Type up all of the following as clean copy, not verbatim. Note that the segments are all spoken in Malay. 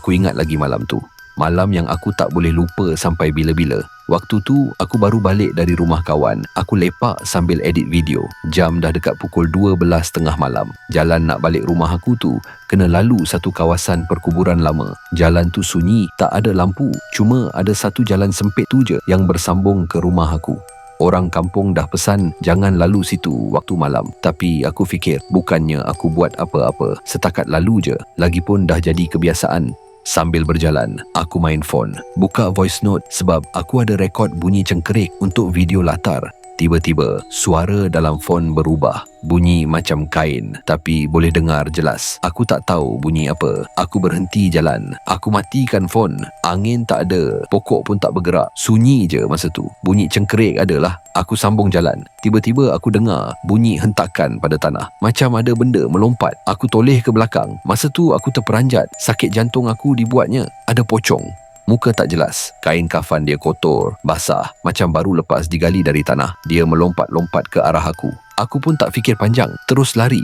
Aku ingat lagi malam tu. Malam yang aku tak boleh lupa sampai bila-bila. Waktu tu, aku baru balik dari rumah kawan. Aku lepak sambil edit video. Jam dah dekat pukul 12:30 malam. Jalan nak balik rumah aku tu, kena lalu satu kawasan perkuburan lama. Jalan tu sunyi, tak ada lampu. Cuma ada satu jalan sempit tu je yang bersambung ke rumah aku. Orang kampung dah pesan jangan lalu situ waktu malam. Tapi aku fikir bukannya aku buat apa-apa, setakat lalu je. Lagipun dah jadi kebiasaan. Sambil berjalan, aku main phone, buka voice note sebab aku ada rekod bunyi cengkerik untuk video latar. Tiba-tiba, suara dalam phone berubah. Bunyi macam kain, tapi boleh dengar jelas. Aku tak tahu bunyi apa. Aku berhenti jalan. Aku matikan phone. Angin tak ada, pokok pun tak bergerak. Sunyi je masa tu. Bunyi cengkerik adalah. Aku sambung jalan. Tiba-tiba aku dengar bunyi hentakan pada tanah. Macam ada benda melompat. Aku toleh ke belakang. Masa tu aku terperanjat. Sakit jantung aku dibuatnya. Ada pocong. Muka tak jelas. Kain kafan dia kotor, basah, macam baru lepas digali dari tanah. Dia melompat-lompat ke arah aku. Aku pun tak fikir panjang, terus lari.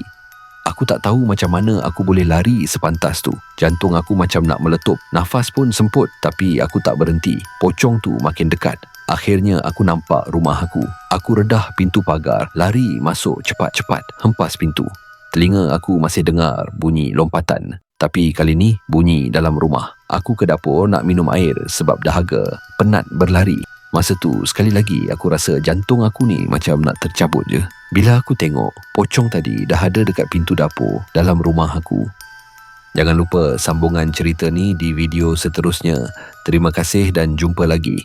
Aku tak tahu macam mana aku boleh lari sepantas tu. Jantung aku macam nak meletup. Nafas pun semput, tapi aku tak berhenti. Pocong tu makin dekat. Akhirnya aku nampak rumah aku. Aku redah pintu pagar, lari masuk cepat-cepat, hempas pintu. Telinga aku masih dengar bunyi lompatan. Tapi kali ni bunyi dalam rumah. Aku ke dapur nak minum air sebab dahaga, penat berlari. Masa tu sekali lagi aku rasa jantung aku ni macam nak tercabut je. Bila aku tengok, pocong tadi dah ada dekat pintu dapur dalam rumah aku. Jangan lupa sambungan cerita ni di video seterusnya. Terima kasih dan jumpa lagi.